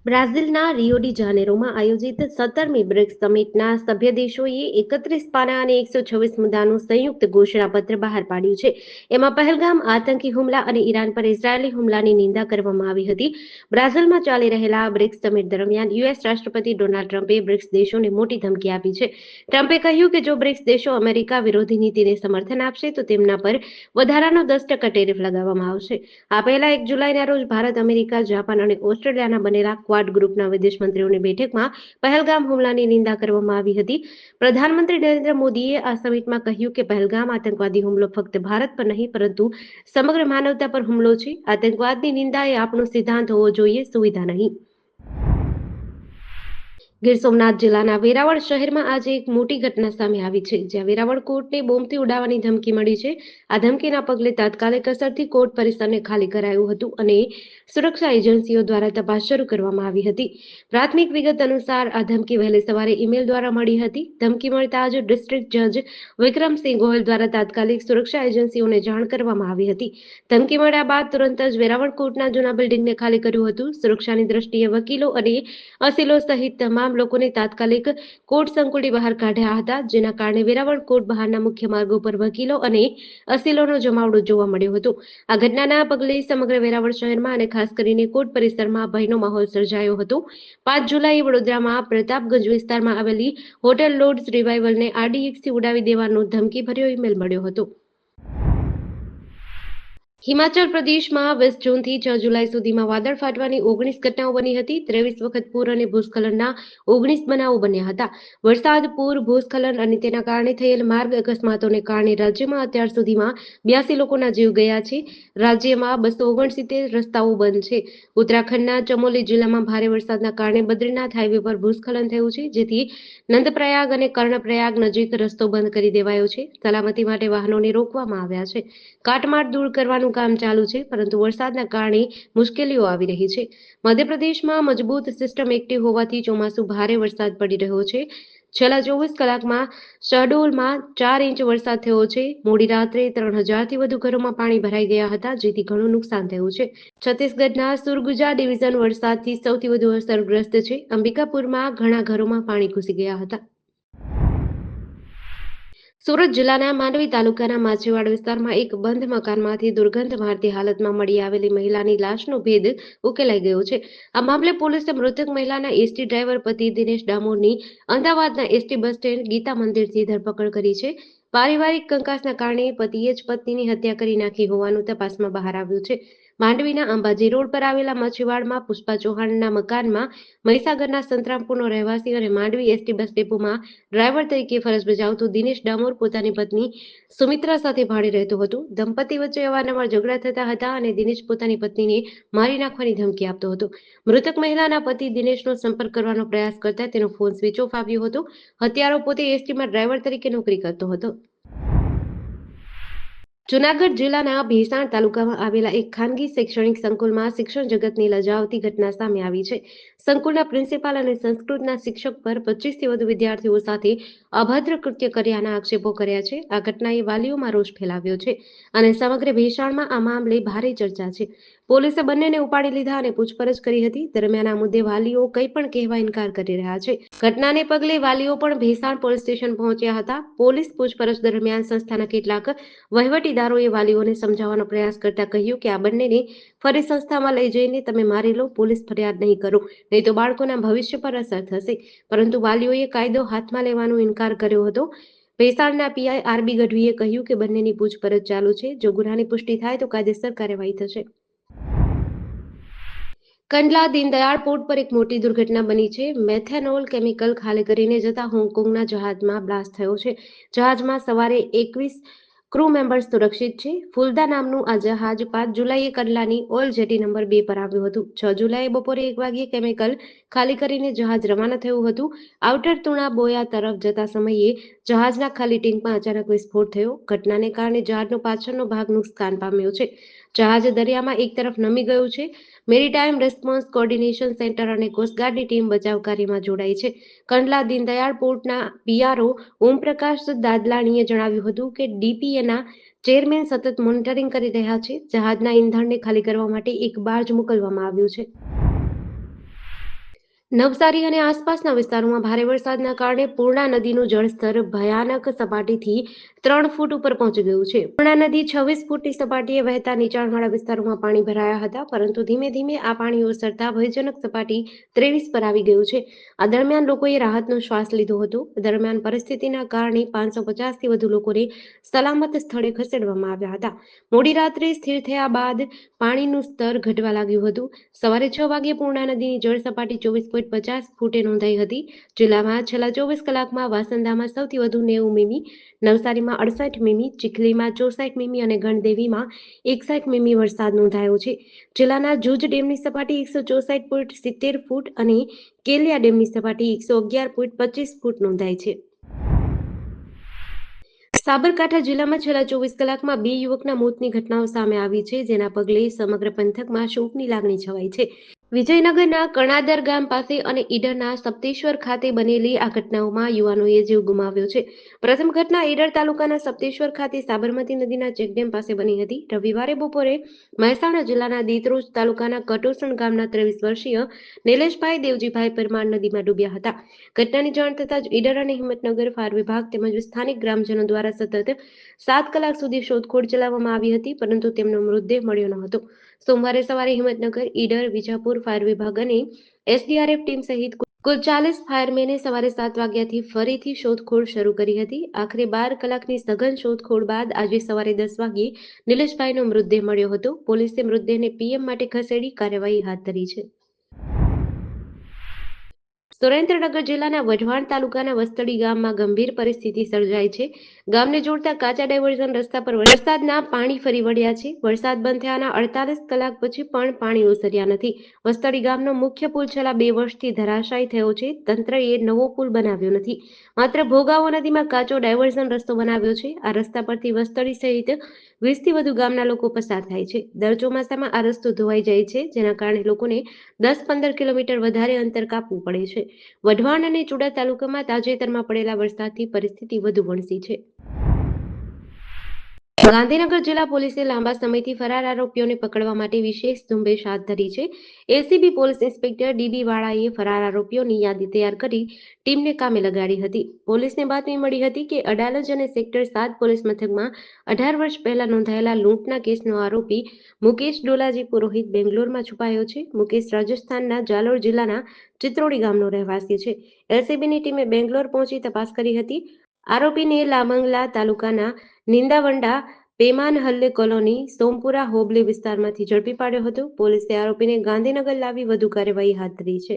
બ્રાઝિલના Rio de જાનેરોમાં આયોજિત 17મી BRICS સમિટના સભ્ય દેશોએ 31 પાના અને 126 મુદ્દાનું સંયુક્ત ઘોષણાપત્ર બહાર પાડ્યું છે. એમાં પહેલગામ આતંકી હુમલા અને ઈરાન પર ઇઝરાયેલી હુમલાની નિંદા કરવામાં આવી હતી. બ્રાઝિલમાં ચાલી રહેલા બ્રિક્સ સમિટ દરમિયાન યુએસ રાષ્ટ્રપતિ ડોનાલ્ડ ટ્રમ્પે બ્રિક્સ દેશોને મોટી ધમકી આપી છે. ટ્રમ્પે કહ્યું કે જો બ્રિક્સ દેશો અમેરિકા વિરોધી નીતિને સમર્થન આપશે તો તેમના પર વધારાનો 10% ટેરિફ લગાવવામાં આવશે. આ પહેલા 1 જુલાઈના રોજ ભારત, અમેરિકા, જાપાન અને ઓસ્ટ્રેલિયાના બનેલા ક્વાડ ગ્રુપના વિદેશ મંત્રીઓની બેઠકમાં પહેલગામ હુમલાની નિંદા કરવામાં આવી હતી. પ્રધાનમંત્રી નરેન્દ્ર મોદીએ આ સમિટમાં કહ્યું કે પહેલગામ આતંકવાદી હુમલો ફક્ત ભારત પર નહીં પરંતુ સમગ્ર માનવતા પર હુમલો છે. આતંકવાદની નિંદા એ આપણો સિદ્ધાંત હોવો જોઈએ, સુવિધા નહીં. ગીર સોમનાથ જિલ્લાના વેરાવળ શહેરમાં આજે એક મોટી ઘટના સામે આવી છે, જ્યાં વેરાવળ કોર્ટને બોમ્બથી ઉડાવવાની ધમકી મળી છે. આ ધમકીના પગલે તાત્કાલિક અસરથી કોર્ટ પરિસરને ખાલી કરાયું હતું અને સુરક્ષા એજન્સીઓ દ્વારા તપાસ શરૂ કરવામાં આવી હતી. પ્રાથમિક વિગત અનુસાર આ ધમકી વહેલી સવારે ઈમેલ દ્વારા મળી હતી. ધમકી મળતા જ ડિસ્ટ્રિક્ટ જજ વિક્રમસિંહ ગોહિલ દ્વારા તાત્કાલિક સુરક્ષા એજન્સીઓને જાણ કરવામાં આવી હતી. ધમકી મળ્યા બાદ તુરંત જ વેરાવળ કોર્ટના જૂના બિલ્ડિંગને ખાલી કર્યું હતું. સુરક્ષાની દ્રષ્ટિએ વકીલો અને અસીલો સહિત તમામ લોકોને તાત્કાલિક કોર્ટ સંકુલની બહાર કાઢ્યા હતા, જેના કારણે વેરાવળ કોર્ટ બહારના મુખ્ય માર્ગો પર વકીલો અને અસીલોનો જમાવડો જોવા મળ્યો હતો. આ ઘટનાના પગલે સમગ્ર વેરાવળ શહેરમાં અને ખાસ કરીને કોર્ટ પરિસરમાં ભયનો માહોલ સર્જાયો હતો. 5 જુલાઈએ વડોદરામાં પ્રતાપગંજ વિસ્તારમાં આવેલી હોટેલ લોર્ડ્સ રિવાઇવલને આરડીએક્સથી ઉડાવી દેવાનો ધમકીભર્યો ઈમેલ મળ્યો હતો. હિમાચલ પ્રદેશમાં 20 જૂનથી 6 જુલાઈ સુધીમાં વાદળ ફાટવાની 19 ઘટનાઓ બની હતી. 23 વખત પૂર અને ભૂસ્ખલનના 19 બનાવો બન્યા હતા. વરસાદ, પૂર, ભૂસ્ખલન અને તેના કારણે થયેલ માર્ગ અકસ્માતોને કારણે રાજ્યમાં અત્યાર સુધીમાં 82 લોકોના જીવ ગયા છે. રાજ્યમાં 269 રસ્તાઓ બંધ છે. ઉત્તરાખંડના ચમોલી જિલ્લામાં ભારે વરસાદના કારણે બદ્રીનાથ હાઈવે પર ભૂસ્ખલન થયું છે, જેથી નંદપ્રયાગ અને કર્ણપ્રયાગ નજીક રસ્તો બંધ કરી દેવાયો છે. સલામતી માટે વાહનોને રોકવામાં આવ્યા છે. કાટમાળ દૂર કરવાનું કામ ચાલુ છે, પરંતુ વરસાદના કારણે મુશ્કેલીઓ આવી રહી છે. મધ્યપ્રદેશમાં મજબૂત સિસ્ટમ એક્ટિવ હોવાથી ચોમાસું ભારે વરસાદ પડી રહ્યો છે. છેલ્લા 24 કલાકમાં શહડોલમાં 4 ઇંચ વરસાદ થયો છે. મોડી રાત્રે 3000થી વધુ ઘરોમાં પાણી ભરાઈ ગયા હતા, જેથી ઘણું નુકસાન થયું છે. છત્તીસગઢના સુરગુજા ડિવિઝન વરસાદથી સૌથી વધુ અસરગ્રસ્ત છે. અંબિકાપુરમાં ઘણા ઘરોમાં પાણી ઘૂસી ગયા હતા. સુરત જિલ્લાના માંડવી તાલુકાના માછીવાડ વિસ્તારમાં એક બંધ મકાનમાંથી દુર્ગંધ મારતી હાલતમાં મળી આવેલી મહિલાની લાશનો ભેદ ઉકેલાઈ ગયો છે. આ મામલે પોલીસે મૃતક મહિલાના એસટી ડ્રાઈવર પતિ દિનેશ ડામોરની અમદાવાદના એસટી બસ સ્ટેન્ડ ગીતા મંદિરથી ધરપકડ કરી છે. પારિવારિક કંકાસના કારણે પતિએ જ પત્નીની હત્યા કરી નાખી હોવાનું તપાસમાં બહાર આવ્યું છે. માંડવીના અંબાજી રોડ પર આવેલા માછીવાડમાં પુષ્પા ચૌહાણના મકાનમાં મહીસાગરના સંતરામપુરનો રહેવાસી અને માંડવી એસટી બસ ડેપોમાં ડ્રાઈવર તરીકે ફરજ બજાવતો દિનેશ ડામોર પોતાની પત્ની સુમિત્રા સાથે ભાડે રહેતો હતો. દંપતી વચ્ચે અવારનવાર ઝઘડા થતા હતા અને દિનેશ પોતાની પત્નીને મારી નાખવાની ધમકી આપતો હતો. મૃતક મહિલાના પતિ દિનેશનો સંપર્ક કરવાનો પ્રયાસ કરતા તેનો ફોન સ્વિચ ઓફ આવ્યો હતો. હત્યારો પોતે એસટીમાં ડ્રાઈવર તરીકે નોકરી કરતો હતો. જૂનાગઢ જિલ્લાના ભેસાણ તાલુકામાં આવેલા એક ખાનગી શૈક્ષણિક સંકુલમાં શિક્ષણ જગતની લજાવતી ઘટના સામે આવી છે. સંકુલના પ્રિન્સિપાલ અને સંસ્કૃતના શિક્ષક પર 25થી વધુ વિદ્યાર્થીઓ સાથે અભદ્ર કૃત્ય કર્યાના આક્ષેપો કર્યા છે. આ ઘટનાએ વાલીઓમાં રોષ ફેલાવ્યો છે અને સમગ્ર ભેસાણમાં આ મામલે ભારે ચર્ચા છે. પોલીસે બંનેને ઉપાડી લીધા અને પૂછપરછ કરી હતી. દરમિયાન આ મુદ્દે વાલીઓ કંઈ પણ કહેવા ઇનકાર કરી રહ્યા છે. ઘટનાને પગલે વાલીઓ પણ ભેસાણ પોલીસ સ્ટેશન પહોંચ્યા હતા. પોલીસ પૂછપરછ દરમિયાન સંસ્થાના કેટલાક વહીવટીદારોએ વાલીઓને સમજાવવાનો પ્રયાસ કરતા કહ્યું કે આ બંનેને ફરી સંસ્થામાં લઈ જઈને તમે મારી લો, પોલીસ ફરિયાદ નહીં કરો, નહીં તો બાળકોના ભવિષ્ય પર અસર થશે. પરંતુ વાલીઓએ કાયદો હાથમાં લેવાનો ઇનકાર કર્યો હતો. ભેસાણના પીઆઈ આરબી ગઢવીએ કહ્યું કે બંનેની પૂછપરછ ચાલુ છે. જો ગુનાની પુષ્ટિ થાય તો કાયદેસર કાર્યવાહી થશે. કંડલા દીનદયાળ પોર્ટ પર એક મોટી દુર્ઘટના બની છે. મેથેનોલ કેમિકલ ખાલી કરીને જતા હોંગકોંગના જહાજમાં બ્લાસ્ટ થયો છે. જહાજમાં સવારે 21 ક્રૂ મેમ્બર્સ સુરક્ષિત છે. ફુલદા નામનું આ જહાજ 5 જુલાઈએ કંડલાની ઓઇલ જેટી નંબર 2 પર આવ્યું હતું. 6 જુલાઈએ બપોરે 1 વાગ્યે કેમિકલ ખાલી કરીને જહાજ રવાના થયું હતું. આઉટર તુણા બોયા તરફ જતા સમયે જહાજના ખાલી ટેન્કમાં અચાનક વિસ્ફોટ થયો. ઘટનાને કારણે જહાજનો પાછળનો ભાગ નુકસાન પામ્યો છે. જહાજ દરિયામાં એક તરફ નમી ગયું છે. મેરીટાઈમ રિસ્પોન્સ કોર્ડિનેશન સેન્ટર અને કોસ્ટગાર્ડની ટીમ બચાવ કાર્યમાં જોડાઈ છે. કંડલા દીનદયાળ પોર્ટના પીઆરઓ ઓમપ્રકાશ દાદલાણીએ જણાવ્યું હતું કે ડીપીએના ચેરમેન સતત મોનિટરિંગ કરી રહ્યા છે. જહાજના ઇંધણને ખાલી કરવા માટે એક બાર્જ મોકલવામાં આવ્યું છે. નવસારી અને આસપાસના વિસ્તારોમાં ભારે વરસાદના કારણે પૂર્ણા નદીનું જળસ્તર ભયાનક સપાટીથી 3 ફૂટ ઉપર પહોંચી ગયું છે. પૂર્ણા નદી 26 ફૂટની સપાટીએ વહેતા નીચાણવાળા વિસ્તારોમાં પાણી ભરાયા હતા, પરંતુ ધીમે ધીમે આ પાણી ઓસરતા ભયજનક સપાટી 23 પર આવી ગયું છે. આ દરમિયાન લોકોએ રાહતનો શ્વાસ લીધો હતો. દરમિયાન પરિસ્થિતિના કારણે 550થી વધુ લોકોને સલામત સ્થળે ખસેડવામાં આવ્યા હતા. મોડી રાત્રે સ્થિર થયા બાદ પાણીનું સ્તર ઘટવા લાગ્યું હતું. સવારે 6 વાગ્યે પૂર્ણા નદીની જળ સપાટી 24.50 ફૂટે નોંધાઈ હતી. જિલ્લામાં છેલ્લા 24 કલાકમાં વાસંદામાં સૌથી વધુ 90 મીમી, નવસારીમાં 68 મીમી, ચીખલીમાં 64 મીમી અને ગણદેવીમાં 61 મીમી વરસાદ નોંધાયો છે. જિલ્લાના જૂજ ડેમની સપાટી 164.70 ફૂટ અને કેલિયા ડેમની સપાટી 111.25 ફૂટ નોંધાઈ છે. સાબરકાંઠા જિલ્લામાં છેલ્લા 24 કલાકમાં 2 યુવકના મોતની ઘટનાઓ સામે આવી છે, જેના પગલે સમગ્ર પંથકમાં શોકની લાગણી છવાઈ છે. વિજયનગરના કણાદર ગામ પાસે અને ઈડરના સપ્તેશ્વર ખાતે બનેલી આ ઘટનાઓમાં યુવાનોએ જીવ ગુમાવ્યો છે. પ્રથમ ઘટના ઈડર તાલુકાના સપ્તેશ્વર ખાતે સાબરમતી નદીના ચેકડેમ પાસે બની હતી. રવિવારે બપોરે મહેસાણા જિલ્લાના દેત્રોજ તાલુકાના કટોસણ ગામના 23 વર્ષીય નિલેશભાઈ દેવજીભાઈ પરમાર નદીમાં ડૂબ્યા હતા. ઘટનાની જાણ થતાં જ ઈડર અને હિંમતનગર ફાયર વિભાગ તેમજ સ્થાનિક ગ્રામજનો દ્વારા સતત 7 કલાક સુધી શોધખોળ ચલાવવામાં આવી હતી, પરંતુ તેમનો મૃતદેહ મળ્યો ન હતો. સોમવારે સવારે હિંમતનગર, ઈડર, વિજાપુર ફાયર વિભાગ અને એસડીઆરએફ ટીમ સહિત કુલ 40 ફાયરમેને સવારે 7 વાગ્યાથી ફરીથી શોધખોળ શરૂ કરી હતી. આખરે 12 કલાકની સઘન શોધખોળ બાદ આજે સવારે 10 વાગ્યે નિલેશભાઈનો મૃતદેહ મળ્યો હતો. પોલીસે મૃતદેહને પીએમ માટે ખસેડી કાર્યવાહી હાથ ધરી છે. સુરેન્દ્રનગર જિલ્લાના વઢવાણ તાલુકાના વસ્તડી ગામમાં ગંભીર પરિસ્થિતિ સર્જાઈ છે. ગામને જોડતા કાચા ડાયવર્ઝન રસ્તા પર વરસાદના પાણી ફરી વળ્યા છે. વરસાદ બંધ થયાના 48 કલાક પછી પણ પાણી ઓસર્યા નથી. વસ્તડી ગામનો મુખ્ય પુલ છેલ્લા 2 વર્ષથી ધરાશાયી થયો છે. તંત્રએ નવો પુલ બનાવ્યો નથી, માત્ર ભોગાવો નદીમાં કાચો ડાયવર્ઝન રસ્તો બનાવ્યો છે. આ રસ્તા પરથી વસ્તડી સહિત 20થી વધુ ગામના લોકો પસાર થાય છે. દર ચોમાસામાં આ રસ્તો ધોવાઈ જાય છે, જેના કારણે લોકોને 10-15 કિલોમીટર વધારે અંતર કાપવું પડે છે. વઢવાણ અને ચુડા તાલુકામાં તાજેતરમાં પડેલા વરસાદથી પરિસ્થિતિ વધુ વણસી છે. ગાંધીનગર જિલ્લા પોલીસે લાંબા સમયથી ફરાર આરોપીઓને પકડવા માટે વિશેષ ઝુંબેશ હાથ ધરી છે. એસીબી પોલીસ ઇન્સ્પેક્ટર ડીબી વાળાએ ફરાર આરોપીઓની યાદી તૈયાર કરી ટીમને કામે લગાડી હતી. પોલીસને બાતમી મળી હતી કે અડાલજ અને સેક્ટર 7 પોલીસ મથકમાં 18 વર્ષ પહેલા નોંધાયેલા લૂંટના કેસનો આરોપી મુકેશ ડોલાજી પુરોહિત બેંગ્લોરમાં છુપાયો છે. મુકેશ રાજસ્થાનના જાલોર જિલ્લાના ચિત્રોડી ગામનો રહેવાસી છે. એલસીબીની ટીમે બેંગ્લોર પહોંચી તપાસ કરી હતી. આરોપીને લામંગલા તાલુકાના નિંદાવંડા પેમાનહલ્લે કોલોની, સોમપુરા હોબલી વિસ્તારમાંથી ઝડપી પાડ્યો હતો. પોલીસે આરોપીને ગાંધીનગર લાવી વધુ કાર્યવાહી હાથ ધરી છે.